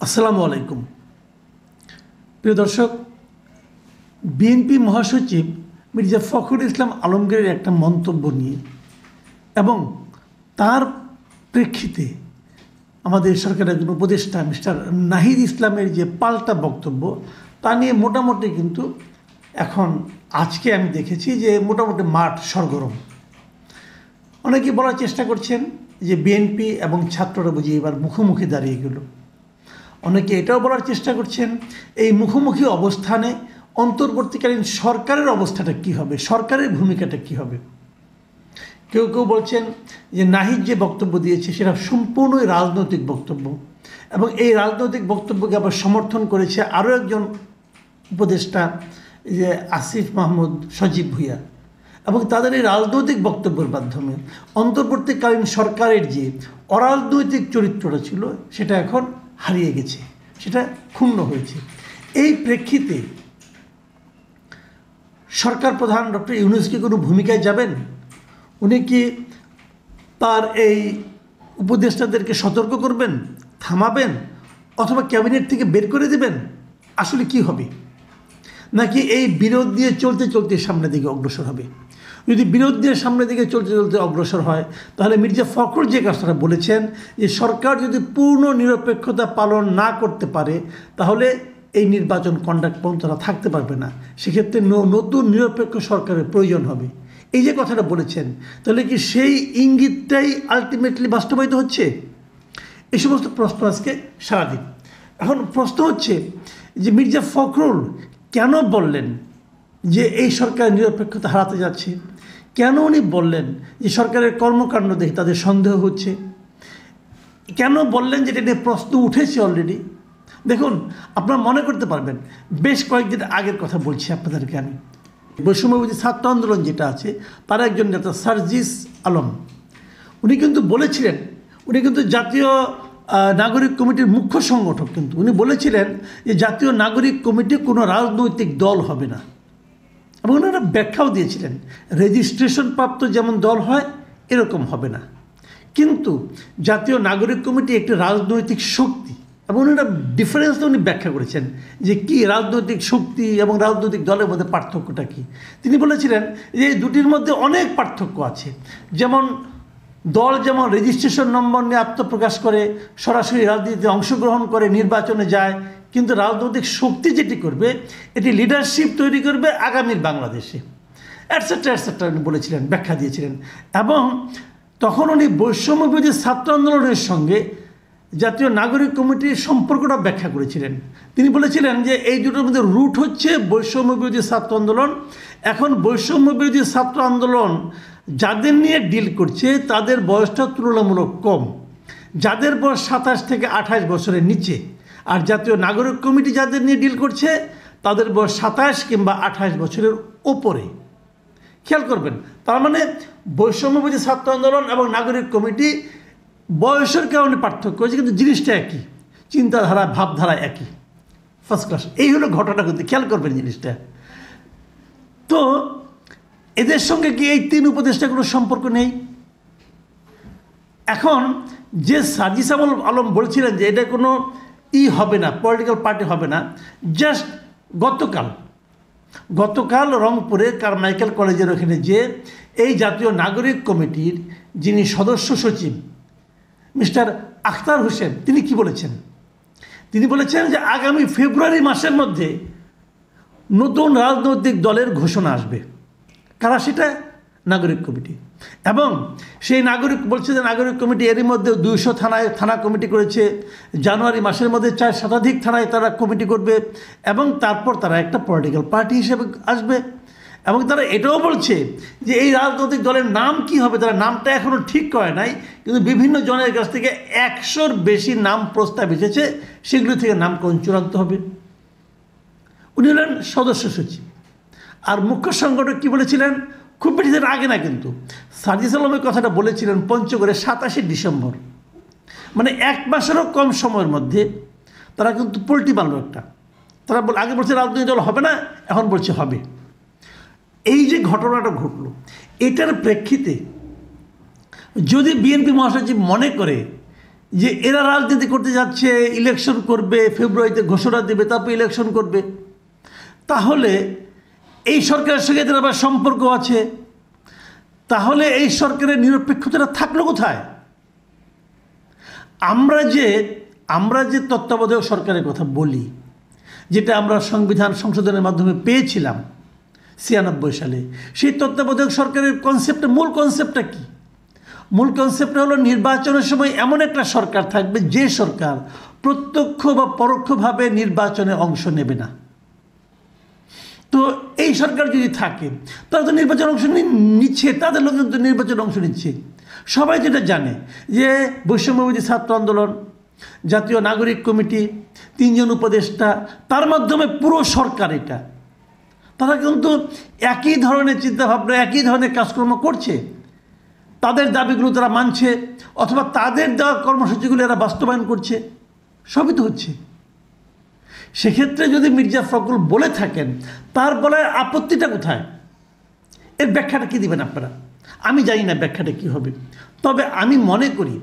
আসসালামু আলাইকুম। প্রিয় দর্শক, বিএনপি মহাসচিব মির্জা ফখরুল ইসলাম আলমগীরের একটা মন্তব্য নিয়ে এবং তার প্রেক্ষিতে আমাদের সরকারের একজন উপদেষ্টা মিস্টার নাহিদ ইসলামের যে পাল্টা বক্তব্য তা নিয়ে মোটামুটি কিন্তু এখন আজকে আমি দেখেছি যে মোটামুটি মাঠ সরগরম। অনেকে বলার চেষ্টা করছেন যে বিএনপি এবং ছাত্ররা বুঝি এবার মুখোমুখি দাঁড়িয়ে গেল। অনেকে এটাও বলার চেষ্টা করছেন এই মুখোমুখি অবস্থানে অন্তর্বর্তীকালীন সরকারের অবস্থাটা কী হবে, সরকারের ভূমিকাটা কী হবে। কেউ কেউ বলছেন যে নাহিদ যে বক্তব্য দিয়েছে সেটা সম্পূর্ণই রাজনৈতিক বক্তব্য এবং এই রাজনৈতিক বক্তব্যকে আবার সমর্থন করেছে আরও একজন উপদেষ্টা যে আসিফ মাহমুদ সজীব ভুঁইয়া, এবং তাদের এই রাজনৈতিক বক্তব্যের মাধ্যমে অন্তর্বর্তীকালীন সরকারের যে অরাজনৈতিক চরিত্রটা ছিল সেটা এখন হারিয়ে গেছে, সেটা ক্ষুণ্ণ হয়েছে। এই প্রেক্ষিতে সরকার প্রধান ডক্টর ইউনূস কি কোনো ভূমিকায় যাবেন? উনি কি তার এই উপদেষ্টাদেরকে সতর্ক করবেন, থামাবেন, অথবা ক্যাবিনেট থেকে বের করে দেবেন? আসলে কি হবে? নাকি এই বিরোধ দিয়ে চলতে চলতে সামনের দিকে অগ্রসর হবে? যদি বিরোধ দিয়ে সামনের দিকে চলতে চলতে অগ্রসর হয় তাহলে মির্জা ফখরুল যে কাজটা বলেছেন যে সরকার যদি পূর্ণ নিরপেক্ষতা পালন না করতে পারে তাহলে এই নির্বাচন কন্ডাক্ট পর্যন্ত তারা থাকতে পারবে না, সেক্ষেত্রে নতুন নিরপেক্ষ সরকারের প্রয়োজন হবে, এই যে কথাটা বলেছেন, তাহলে কি সেই ইঙ্গিতটাই আলটিমেটলি বাস্তবায়িত হচ্ছে? এই সমস্ত প্রশ্ন আজকে সারাদিন। এখন প্রশ্ন হচ্ছে যে মির্জা ফখরুল কেন বললেন যে এই সরকার নিরপেক্ষতা হারাতে যাচ্ছে? কেন উনি বললেন যে সরকারের কর্মকাণ্ড দেখে তাদের সন্দেহ হচ্ছে? কেন বললেন যে এটা নিয়ে প্রশ্ন উঠেছে অলরেডি? দেখুন, আপনারা মনে করতে পারবেন বেশ কয়েকদিন আগের কথা বলছি আপনাদেরকে আমি। বৈষম্যবিরোধী ছাত্র আন্দোলন যেটা আছে তার একজন নেতা সার্জিস আলম উনি কিন্তু বলেছিলেন, উনি কিন্তু জাতীয় নাগরিক কমিটির মুখ্য সংগঠক, কিন্তু উনি বলেছিলেন যে জাতীয় নাগরিক কমিটি কোনো রাজনৈতিক দল হবে না, এবং ওনারা ব্যাখ্যাও দিয়েছিলেন রেজিস্ট্রেশন প্রাপ্ত যেমন দল হয় এরকম হবে না, কিন্তু জাতীয় নাগরিক কমিটি একটি রাজনৈতিক শক্তি, এবং ওনারা ডিফারেন্সটা উনি ব্যাখ্যা করেছেন যে কী রাজনৈতিক শক্তি এবং রাজনৈতিক দলের মধ্যে পার্থক্যটা কী। তিনি বলেছিলেন যে এই দুটির মধ্যে অনেক পার্থক্য আছে, যেমন দল যেমন রেজিস্ট্রেশন নম্বর নিয়ে আত্মপ্রকাশ করে সরাসরি রাজনীতিতে অংশগ্রহণ করে নির্বাচনে যায়, কিন্তু রাজনৈতিক শক্তি যেটি করবে এটি লিডারশিপ তৈরি করবে আগামীর বাংলাদেশে, অ্যাটসেট্রা অ্যাটসেট্রা উনি বলেছিলেন, ব্যাখ্যা দিয়েছিলেন। এবং তখন উনি বৈষম্যবিরোধী ছাত্র আন্দোলনের সঙ্গে জাতীয় নাগরিক কমিটির সম্পর্কটা ব্যাখ্যা করেছিলেন। তিনি বলেছিলেন যে এই দুটোর মধ্যে রুট হচ্ছে বৈষম্যবিরোধী ছাত্র আন্দোলন। এখন বৈষম্যবিরোধী ছাত্র আন্দোলন যাদের নিয়ে ডিল করছে তাদের বয়সটা তুলনামূলক কম, যাদের বয়স 27 থেকে 28 বছরের নিচে, আর জাতীয় নাগরিক কমিটি যাদের নিয়ে ডিল করছে তাদের বয়স 27 কিংবা 28 বছরের ওপরে। খেয়াল করবেন, তার মানে বৈষম্যবিরোধী ছাত্র আন্দোলন এবং নাগরিক কমিটি বয়সের কারণে পার্থক্য হয়েছে, কিন্তু জিনিসটা একই, চিন্তাধারা ভাবধারা একই, ফার্স্ট ক্লাস। এই হলো ঘটনা, কিন্তু খেয়াল করবেন জিনিসটা। তো এদের সঙ্গে কি এই তিন উপদেষ্টা কোনো সম্পর্ক নেই? এখন যে সার্জিস আলম বলছিলেন যে এটা কোনো হবে না, পলিটিক্যাল পার্টি হবে না, জাস্ট গতকাল রংপুরে কারমাইকেল কলেজের ওখানে যে এই জাতীয় নাগরিক কমিটির যিনি সদস্য সচিব মিস্টার আখতার হোসেন তিনি কি বলেছেন? তিনি বলেছেন যে আগামী ফেব্রুয়ারি মাসের মধ্যে নতুন রাজনৈতিক দলের ঘোষণা আসবে। কারা সেটা? নাগরিক কমিটি। এবং সেই বলছে যে নাগরিক কমিটি এরই মধ্যে 200 থানা কমিটি করেছে, জানুয়ারি মাসের মধ্যে 4 শতাধিক থানায় তারা কমিটি করবে, এবং তারপর তারা একটা পলিটিক্যাল পার্টি হিসেবে আসবে। এবং তারা এটাও বলছে যে এই রাজনৈতিক দলের নাম কি হবে তারা নামটা এখনও ঠিক করে নাই, কিন্তু বিভিন্ন জনের কাছ থেকে 100-র বেশি নাম প্রস্তাব এসেছে, সেগুলো থেকে নামকরণ চূড়ান্ত হবে। উনি হলেন সদস্য সচিব। আর মুখ্য সংগঠক কী বলেছিলেন? খুব বেশি দিন আগে না, কিন্তু সার্জিস আলমের কথাটা বলেছিলেন পঞ্চগড়ে 27 ডিসেম্বর, মানে 1 মাসেরও কম সময়ের মধ্যে তারা কিন্তু পোল্টি মারল একটা। তারা আগে বলছে রাজনৈতিক দল হবে না, এখন বলছে হবে। এই যে ঘটনাটা ঘটল, এটার প্রেক্ষিতে যদি বিএনপি মহাসচিব মনে করে যে এরা রাজনীতি করতে যাচ্ছে, ইলেকশন করবে, ফেব্রুয়ারিতে ঘোষণা দেবে, তারপর ইলেকশন করবে, তাহলে এই সরকারের সঙ্গে এদের আবার সম্পর্ক আছে, তাহলে এই সরকারের নিরপেক্ষতাটা থাকলো কোথায়? আমরা যে তত্ত্বাবধায়ক সরকারের কথা বলি, যেটা আমরা সংবিধান সংশোধনের মাধ্যমে পেয়েছিলাম 96 সালে, সেই তত্ত্বাবধায়ক সরকারের মূল কনসেপ্টটা কি? মূল কনসেপ্টটা হলো নির্বাচনের সময় এমন একটা সরকার থাকবে যে সরকার প্রত্যক্ষ বা পরোক্ষভাবে নির্বাচনে অংশ নেবে না। তো এই সরকার যদি থাকে, তারা তো নির্বাচন অংশ নিচ্ছে, তাদের লোকজন তো নির্বাচন অংশ নিচ্ছে। সবাই যেটা জানে যে বৈষম্যবিরোধী ছাত্র আন্দোলন, জাতীয় নাগরিক কমিটি, 3 জন উপদেষ্টা, তার মাধ্যমে পুরো সরকার, এটা তারা কিন্তু একই ধরনের চিন্তাভাবনা, একই ধরনের কাজকর্ম করছে। তাদের দাবিগুলো তারা মানছে, অথবা তাদের দেওয়া কর্মসূচিগুলো এরা বাস্তবায়ন করছে, সবই তো হচ্ছে। সেক্ষেত্রে যদি মির্জা ফখরুল বলে থাকেন, তার বলার আপত্তিটা কোথায়? এর ব্যাখ্যাটা কী দিবেন আপনারা? আমি জানি না ব্যাখ্যাটা কী হবে, তবে আমি মনে করি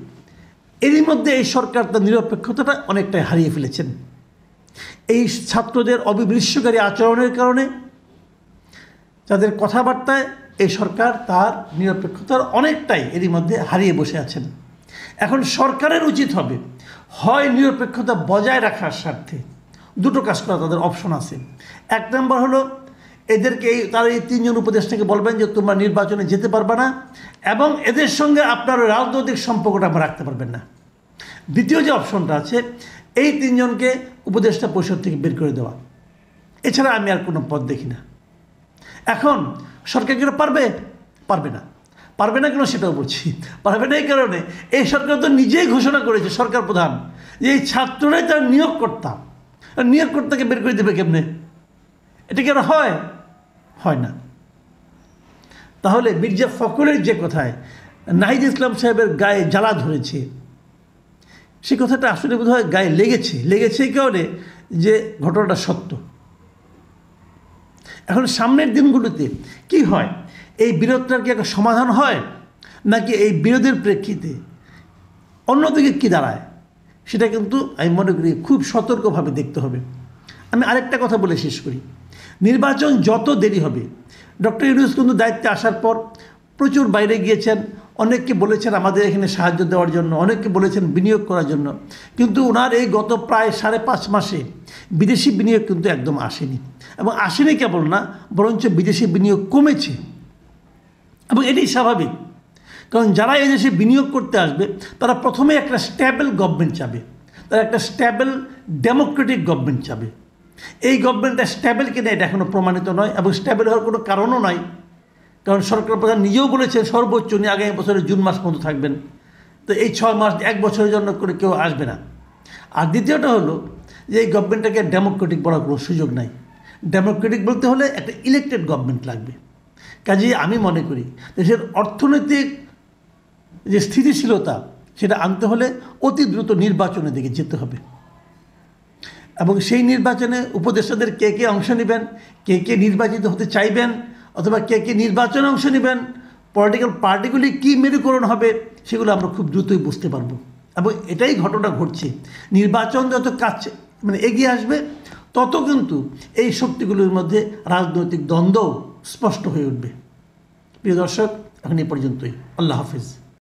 এরই মধ্যে এই সরকার তার নিরপেক্ষতাটা অনেকটাই হারিয়ে ফেলেছেন। এই ছাত্রদের অবিমৃষ্যকারী আচরণের কারণে, তাদের কথাবার্তায় এই সরকার তার নিরপেক্ষতার অনেকটাই এরই মধ্যে হারিয়ে বসে আছেন। এখন সরকারের উচিত হবে হয় নিরপেক্ষতা বজায় রাখার স্বার্থে দুটো কাজ করা, তাদের অপশন আছে। 1 নম্বর হলো এদেরকে তারা এই 3 জন উপদেষ্টাকে বলবেন যে তোমরা নির্বাচনে যেতে পারবে না, এবং এদের সঙ্গে আপনার রাজনৈতিক সম্পর্কটা রাখতে পারবেন না। দ্বিতীয় যে অপশনটা আছে, এই 3 জনকে উপদেষ্টা পরিষদ থেকে বের করে দেওয়া। এছাড়া আমি আর কোনো পথ দেখি না। এখন সরকার কি পারবে না। পারবে না কেন সেটাও বলছি। পারবে না এই কারণে, এই সরকার তো নিজেই ঘোষণা করেছে, সরকার প্রধান, যে এই ছাত্ররাই তার নিয়োগকর্তা। নিয়োগকর্তাকে বের করে দেবে কেমনে? এটা কি আর হয় না। তাহলে মির্জা ফখরুলের যে কথায় নাহিদ ইসলাম সাহেবের গায়ে জ্বালা ধরেছে, সে কথাটা আসলে বোধহয় গায়ে লেগেছে এই কারণে যে ঘটনাটা সত্য। এখন সামনের দিনগুলোতে কি হয়, এই বিরোধটার কি একটা সমাধান হয়, নাকি এই বিরোধের প্রেক্ষিতে অন্যদিকে কী দাঁড়ায়, সেটা কিন্তু আমি মনে করি খুব সতর্কভাবে দেখতে হবে। আমি আরেকটা কথা বলে শেষ করি। নির্বাচন যত দেরি হবে, ডক্টর ইউনূস কিন্তু দায়িত্বে আসার পর প্রচুর বাইরে গিয়েছেন, অনেককে বলেছেন আমাদের এখানে সাহায্য দেওয়ার জন্য, অনেককে বলেছেন বিনিয়োগ করার জন্য, কিন্তু ওনার এই গত প্রায় 5.5 মাসে বিদেশি বিনিয়োগ কিন্তু একদম আসেনি। এবং আসেনি কেবল না, বরঞ্চ বিদেশি বিনিয়োগ কমেছে। এবং এটাই স্বাভাবিক, কারণ যারা এই দেশে বিনিয়োগ করতে আসবে তারা প্রথমে একটা স্ট্যাবল গভর্নমেন্ট চাবে, তারা একটা স্ট্যাবল ডেমোক্রেটিক গভর্নমেন্ট চাবে। এই গভর্নমেন্টটা স্ট্যাবল কিনা এটা এখনও প্রমাণিত নয়, এবং স্ট্যাবল হওয়ার কোনো কারণও নয়, কারণ সরকার প্রধান নিজেও বলেছেন সর্বোচ্চ উনি আগামী বছরের জুন মাস পর্যন্ত থাকবেন। তো এই 6 মাস 1 বছরের জন্য করে কেউ আসবে না। আর দ্বিতীয়টা হলো যে এই গভর্নমেন্টটাকে ডেমোক্রেটিক বলার কোনো সুযোগ নাই। ডেমোক্রেটিক বলতে হলে একটা ইলেকটেড গভর্নমেন্ট লাগবে। কাজেই আমি মনে করি দেশের অর্থনৈতিক যে স্থিতিশীলতা, সেটা আনতে হলে অতি দ্রুত নির্বাচনের দিকে যেতে হবে। এবং সেই নির্বাচনে উপদেষ্টাদের কে কে অংশ নেবেন, কে কে নির্বাচিত হতে চাইবেন, অথবা কে কে নির্বাচনে অংশ নেবেন, পলিটিক্যাল পার্টিগুলি কী মেরুকরণ হবে, সেগুলো আমরা খুব দ্রুতই বুঝতে পারবো। এবং এটাই ঘটনা ঘটছে। নির্বাচন যত কাছে এগিয়ে আসবে, তত কিন্তু এই শক্তিগুলোর মধ্যে রাজনৈতিক দ্বন্দ্ব স্পষ্ট হয়ে উঠবে। প্রিয় দর্শক, এখন এই পর্যন্তই। আল্লাহ হাফিজ।